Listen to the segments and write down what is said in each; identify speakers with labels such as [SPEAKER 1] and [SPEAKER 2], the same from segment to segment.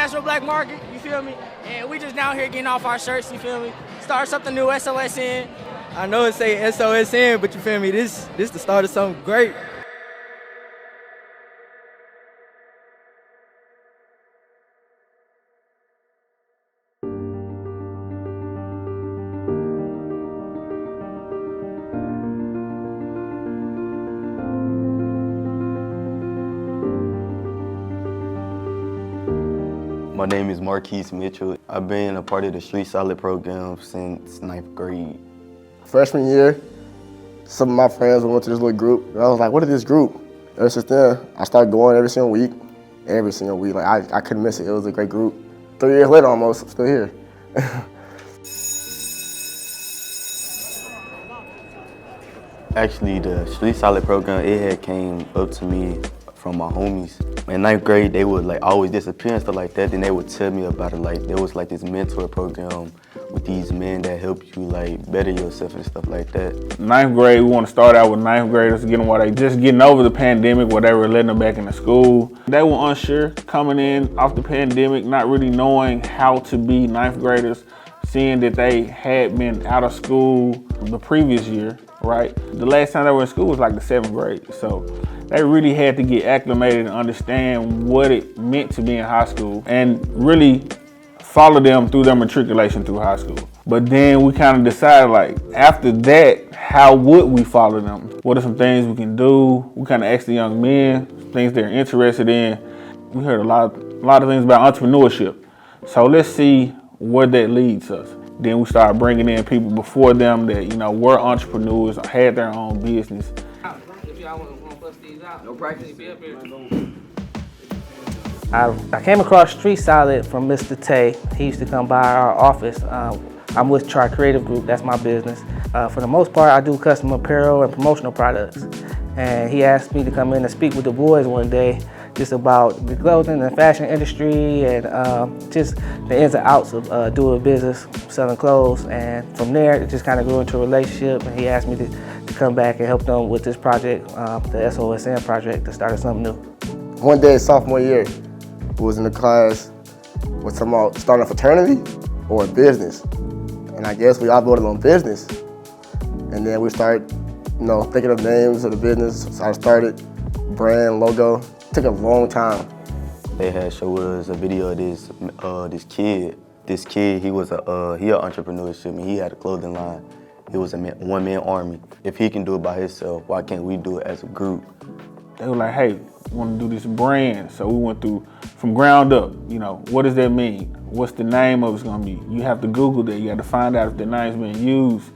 [SPEAKER 1] Nashville black market, you feel me? And we just down here getting off our shirts, you feel me? Start something new, SOSN.
[SPEAKER 2] I know it say SOSN, but you feel me? This the start of something great.
[SPEAKER 3] My name is Marquise Mitchell. I've been a part of the StreetSolid program since 9th grade.
[SPEAKER 4] Freshman year, some of my friends went to this little group, and I was like, what is this group? Ever since then, I started going every single week. Like I couldn't miss it. It was a great group. 3 years later almost, I'm still here.
[SPEAKER 3] Actually, the StreetSolid program, it had came up to me from my homies. In 9th grade, they would like always disappear and stuff like that. Then they would tell me about it. Like there was like this mentor program with these men that help you like better yourself and stuff like that.
[SPEAKER 5] 9th grade, we want to start out with 9th graders getting over the pandemic where they were letting them back into school. They were unsure coming in off the pandemic, not really knowing how to be 9th graders, seeing that they had been out of school the previous year, right? The last time they were in school was like the 7th grade. So they really had to get acclimated and understand what it meant to be in high school and really follow them through their matriculation through high school. But then we kind of decided, like, after that, how would we follow them? What are some things we can do? We kind of asked the young men, things they're interested in. We heard a lot of things about entrepreneurship. So let's see where that leads us. Then we started bringing in people before them that, you know, were entrepreneurs or had their own business.
[SPEAKER 1] If y'all want to bust these out,
[SPEAKER 2] No practice.
[SPEAKER 6] I came across StreetSolid from Mr. Tay. He used to come by our office. I'm with Char Creative Group, that's my business. For the most part, I do custom apparel and promotional products. And he asked me to come in and speak with the boys one day just about the clothing and fashion industry and just the ins and outs of doing business, selling clothes. And from there, it just kind of grew into a relationship. And he asked me to come back and help them with this project, the SOSN project, to start something new.
[SPEAKER 4] One day, sophomore year, we was in the class with talking about starting a fraternity or a business. And I guess we all voted on business. And then we started, thinking of names of the business. So I started, brand, logo. It took a long time.
[SPEAKER 3] They had showed us a video of this kid. This kid, he was he an entrepreneurship, and he had a clothing line. It was a one-man army. If he can do it by himself, why can't we do it as a group?
[SPEAKER 5] They were like, hey, we want to do this brand. So we went through from ground up, what does that mean? What's the name of it's gonna be? You have to Google that. You have to find out if the name's been used.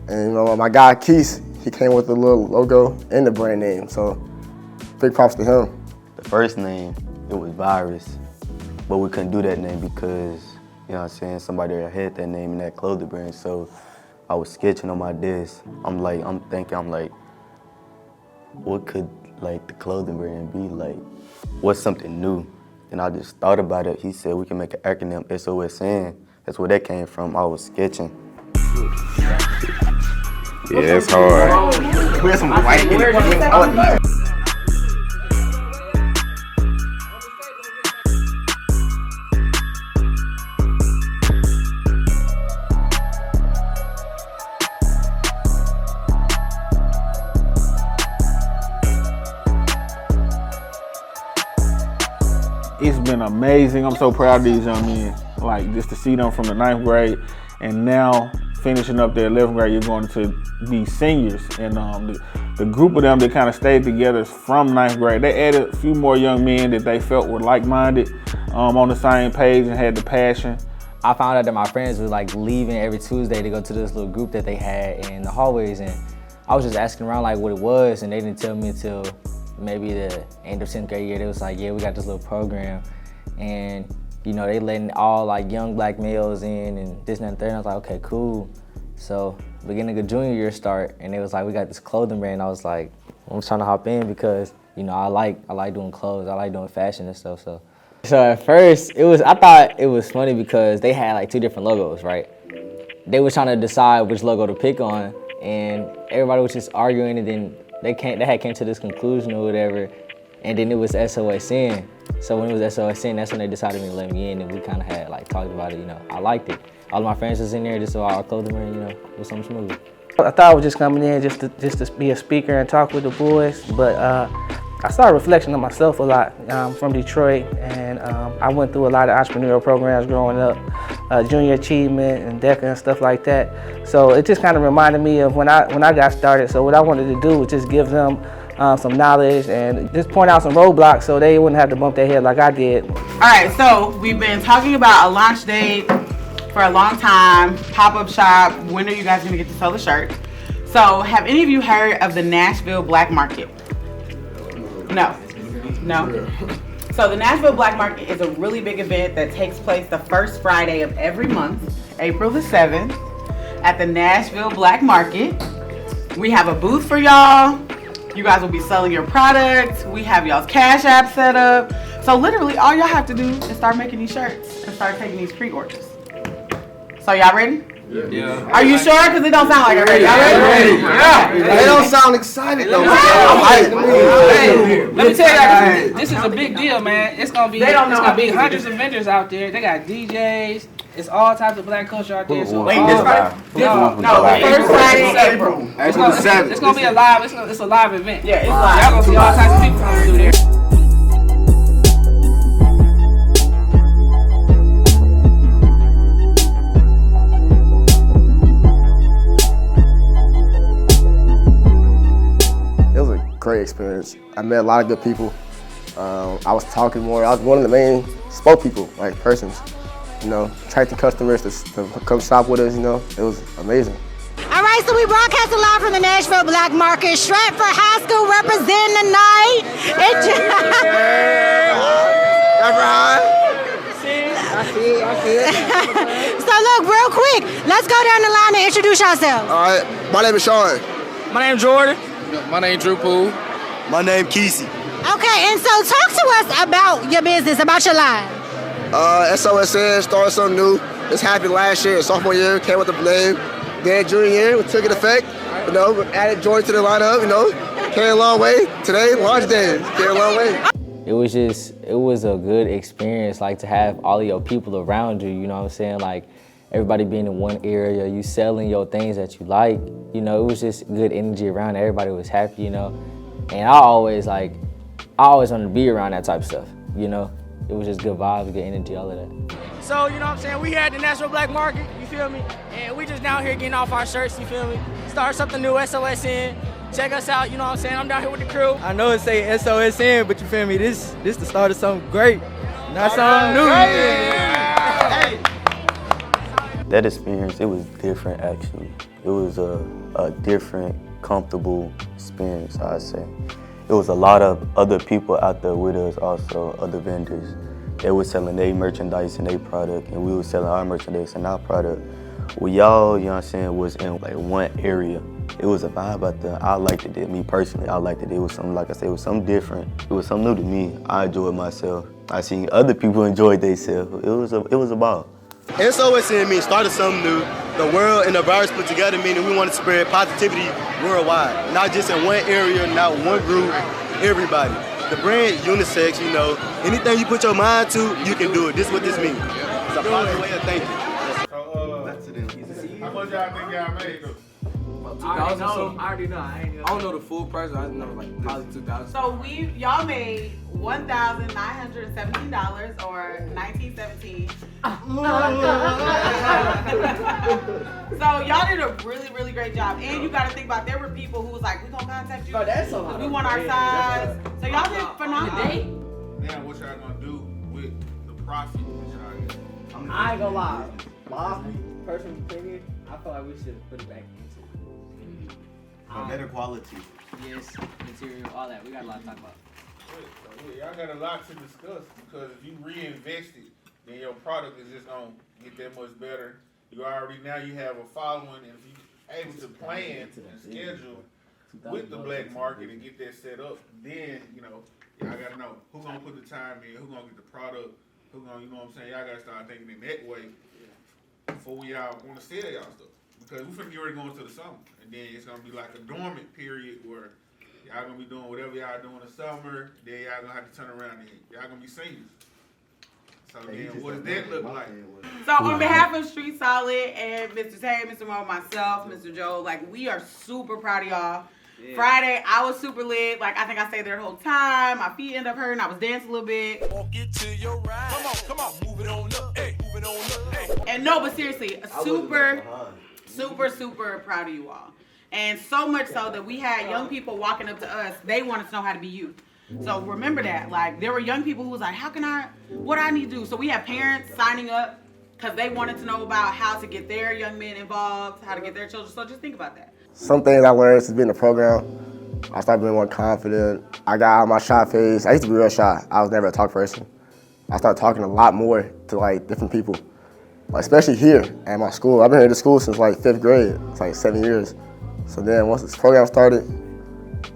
[SPEAKER 4] And my guy Keith, he came with the little logo and the brand name. So big props to him.
[SPEAKER 3] The first name, it was Virus, but we couldn't do that name because, somebody had that name in that clothing brand. So I was sketching on my desk. I'm thinking, what could the clothing brand be like? What's something new? And I just thought about it. He said we can make an acronym, SOSN. That's where that came from. I was sketching.
[SPEAKER 7] Yeah, it's hard.
[SPEAKER 2] We had some white.
[SPEAKER 5] It's been amazing. I'm so proud of these young men. Just to see them from the 9th grade and now finishing up their 11th grade, you're going to be seniors. And the group of them that kind of stayed together from 9th grade, they added a few more young men that they felt were like-minded, on the same page and had the passion.
[SPEAKER 8] I found out that my friends were leaving every Tuesday to go to this little group that they had in the hallways, and I was just asking around what it was, and they didn't tell me until maybe the end of 10th grade year. They was like, yeah, we got this little program, and they letting all young black males in and this and that and third. And I was like, okay, cool. So beginning of junior year start, and they was like, we got this clothing brand. I was like, I'm trying to hop in because I like doing clothes, I like doing fashion and stuff. So at first I thought it was funny because they had 2 different logos, right? They was trying to decide which logo to pick on, and everybody was just arguing, and then they had came to this conclusion or whatever. And then it was SOSN. So when it was SOSN, that's when they decided to let me in, and we kind of had like talked about it. You know, I liked it. All of my friends was in there, just so our clothing brand, you know, it was something smooth.
[SPEAKER 6] I thought I was just coming in just to be a speaker and talk with the boys, but I saw a reflection of myself a lot. From Detroit, and I went through a lot of entrepreneurial programs growing up, junior achievement and DECA and stuff like that. So it just kind of reminded me of when I got started. So what I wanted to do was just give them some knowledge and just point out some roadblocks so they wouldn't have to bump their head like I did.
[SPEAKER 9] All right, so we've been talking about a launch date for a long time, pop-up shop. When are you guys gonna get to sell the shirts? So have any of you heard of the Nashville Black Market? No. So the Nashville Black Market is a really big event that takes place the first Friday of every month, April the 7th, at the Nashville Black Market. We have a booth for y'all. You guys will be selling your products. We have y'all's Cash App set up. So literally all y'all have to do is start making these shirts and start taking these pre-orders. So y'all ready?
[SPEAKER 10] Yeah.
[SPEAKER 9] Are you sure? Because it don't sound like it ready. Y'all ready?
[SPEAKER 10] Yeah.
[SPEAKER 4] They don't sound excited though.
[SPEAKER 10] Hey, let me tell y'all, this is a big deal, man. It's gonna be hundreds of vendors out there. They got DJs. It's all types of black culture out there. So
[SPEAKER 9] Wait, this Friday? No, first Friday, April.
[SPEAKER 10] It's gonna be a live. It's a live event.
[SPEAKER 9] Yeah, it's live.
[SPEAKER 10] Y'all gonna see all types of people coming through there.
[SPEAKER 4] Great experience. I met a lot of good people. I was talking more. I was one of the main spokespeople, like persons. You know, attracting customers to come shop with us. You know, it was amazing.
[SPEAKER 11] All right, so we broadcast live from the Nashville Black Market. Stratford High School representing tonight. So look, real quick, let's go down the line and introduce ourselves.
[SPEAKER 4] All right, my name is Sean.
[SPEAKER 1] My name's Jordan.
[SPEAKER 10] My name Drew Poole.
[SPEAKER 4] My name Kesey.
[SPEAKER 11] Okay, and so talk to us about your business, about your line.
[SPEAKER 4] SOSN started something new. This happened last year, sophomore year, came with the name. Then junior year, we took it effect. You know, added joy to the lineup. You know, came a long way. Today, launch day, came a long way.
[SPEAKER 8] It was a good experience, like to have all of your people around you, you know what I'm saying? Like everybody being in one area, you selling your things that you like, you know, it was just good energy around, everybody was happy, you know? And I always wanted to be around that type of stuff, you know? It was just good vibes, good energy, all of that.
[SPEAKER 1] So, you know what I'm saying, we here at the Nashville Black Market, you feel me? And we just down here getting off our shirts, you feel me? Start something new, SOSN. Check us out, you know what I'm saying? I'm down here with the crew.
[SPEAKER 2] I know it say SOSN, but you feel me? This the start of something great, not something new.
[SPEAKER 3] That experience, it was different actually. It was a different, comfortable experience, I'd say. It was a lot of other people out there with us also, other vendors. They were selling their merchandise and their product, and we were selling our merchandise and our product. We all, you know what I'm saying, was in like one area. It was a vibe out there. I liked it, me personally, I liked it. It was something, like I said, it was something different. It was something new to me. I enjoyed myself. I seen other people enjoy themselves. It was a ball.
[SPEAKER 12] SOSN means started something new. The world and the virus put together, meaning we want to spread positivity worldwide. Not just in one area, not one group, everybody. The brand unisex, you know, anything you put your mind to, you can do it. This is what this means. It's a positive way of thinking.
[SPEAKER 5] How much y'all think y'all made though?
[SPEAKER 2] I already know. I don't know the full price. I know like probably 2,000.
[SPEAKER 9] So y'all made $1,917 or $1,917. So y'all did a really, really great job. And you got to think about, there were people who was like, we're gonna contact you.
[SPEAKER 2] That's a lot.
[SPEAKER 9] We want our size. So y'all did phenomenal.
[SPEAKER 5] Now what y'all gonna do with the profit that y'all get?
[SPEAKER 2] I ain't gonna lie. My personal opinion, I feel like we should put it back into
[SPEAKER 12] better quality.
[SPEAKER 8] Yes, material, all that. We got a lot to talk about.
[SPEAKER 5] Y'all got a lot to discuss, because if you reinvest it, then your product is just gonna get that much better. You have a following, and if you're able to plan and schedule with the black market and get that set up, then y'all gotta know who's gonna put the time in, who's gonna get the product, who's gonna, you know what I'm saying? Y'all gotta start thinking in that way before we all wanna sell y'all stuff. Because we're finna get ready to go into the summer, and then it's gonna be like a dormant period where Y'all gonna be doing whatever y'all doing in the summer, then y'all gonna have to turn around and y'all gonna be seniors. So then what does that look like?
[SPEAKER 9] So on behalf of Street Solid and Mr. Tay, Mr. Mo, myself, Mr. Joe, like we are super proud of y'all. Yeah. Friday, I was super lit. Like I think I stayed there the whole time. My feet ended up hurting. I was dancing a little bit.
[SPEAKER 13] Walk it to your right. Come on, move it on up, hey, move it on up, hey.
[SPEAKER 9] And no, but seriously, super proud of you all. And so much so that we had young people walking up to us. They wanted to know how to be you. So remember that. Like there were young people who was like, what I need to do? So we have parents signing up because they wanted to know about how to get their young men involved, how to get their children. So just think about that.
[SPEAKER 4] Some things I learned since being in the program, I started being more confident. I got out of my shy phase. I used to be real shy. I was never a talk person. I started talking a lot more to like different people, like, especially here at my school. I've been here at school since like 5th grade. It's like 7 years. So then once this program started,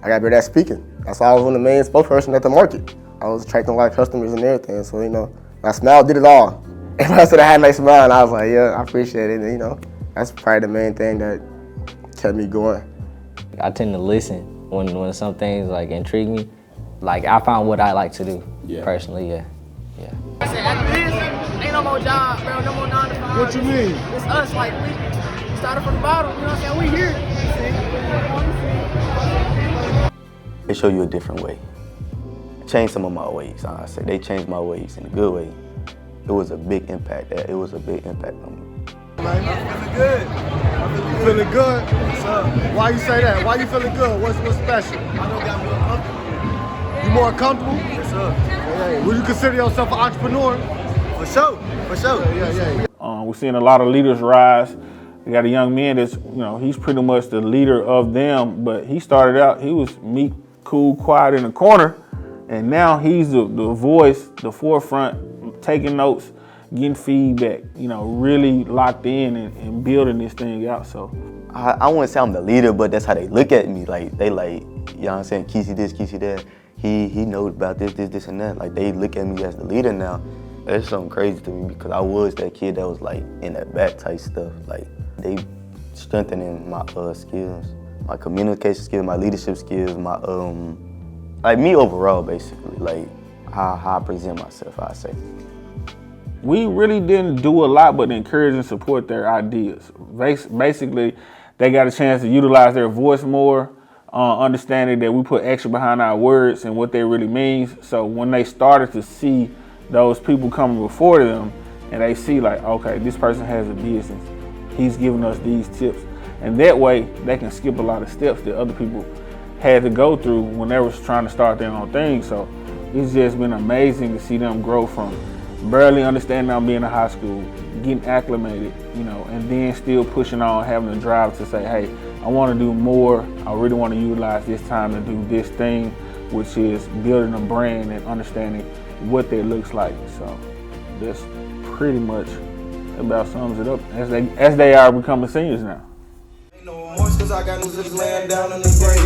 [SPEAKER 4] I got better at speaking. That's why I was one of the main spokesperson at the market. I was attracting a lot of customers and everything. So, you know, my smile did it all. Everybody said I had a nice smile, and I was like, yeah, I appreciate it. And, you know, that's probably the main thing that kept me going.
[SPEAKER 8] I tend to listen when some things like intrigue me. Like I found what I like to do personally. Yeah.
[SPEAKER 1] I said after this, ain't no more job, bro. No more 9 to 5.
[SPEAKER 14] What you mean?
[SPEAKER 1] It's us, like we started from the bottom. You know what I'm saying? We here.
[SPEAKER 3] They show you a different way. Changed some of my ways. I say they changed my ways in a good way. It was a big impact. It was a big impact on me.
[SPEAKER 14] Man, I'm feeling good. You feeling good? What's up? Why you say that? Why you feeling good? What's special?
[SPEAKER 12] I know got more comfortable.
[SPEAKER 14] You more comfortable?
[SPEAKER 12] Yes, sir.
[SPEAKER 14] Hey, would you consider yourself an entrepreneur?
[SPEAKER 12] For sure.
[SPEAKER 14] Yeah.
[SPEAKER 5] We're seeing a lot of leaders rise. We got a young man that's, you know, he's pretty much the leader of them, but he started out, he was meek, cool, quiet in the corner, and now he's the voice, the forefront, taking notes, getting feedback, you know, really locked in and building this thing out. So
[SPEAKER 3] I wouldn't say I'm the leader, but that's how they look at me. Like they like, you know what I'm saying, Kesey this, Kesey that. He knows about this, and that. Like they look at me as the leader now. That's something crazy to me because I was that kid that was like in that back type stuff. Like they strengthening my skills, my communication skills, my leadership skills, my like me overall basically, like how I present myself, I say.
[SPEAKER 5] We really didn't do a lot but encourage and support their ideas. Basically, they got a chance to utilize their voice more, understanding that we put action behind our words and what they really means. So when they started to see those people coming before them and they see like, okay, this person has a business, he's giving us these tips. And that way they can skip a lot of steps that other people had to go through when they was trying to start their own thing. So it's just been amazing to see them grow from barely understanding I'm being in high school, getting acclimated, you know, and then still pushing on, having the drive to say, hey, I want to do more. I really want to utilize this time to do this thing, which is building a brand and understanding what that looks like. So that's pretty much about sums it up as they are becoming seniors now.
[SPEAKER 13] Cause I got niggas laying down in the grave.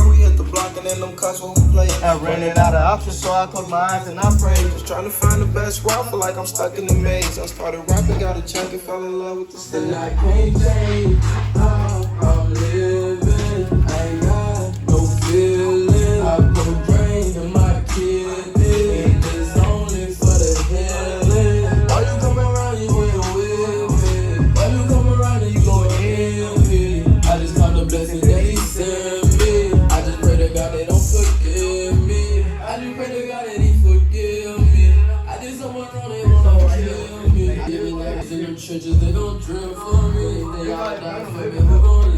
[SPEAKER 13] We hit the block and then them cuts when we play. I ran it out of options, so I closed my eyes and I prayed. Just trying to find the best route, feel like I'm stuck in the maze. I started rapping, got a chunk and fell in love with the city. And I can't change how I'm living. I ain't got no feeling. I go drain in my kidney. And it's only for the healing. Why you come around, you ain't with me? Why you come around and you go envy? I just count the blessings that he sent me. I just pray to God they don't forgive me. I just pray to God that he forgive me. I did someone wrong, they wanna kill me. Giving niggas in them trenches, they gon' drill for me. They all die for me, who gon'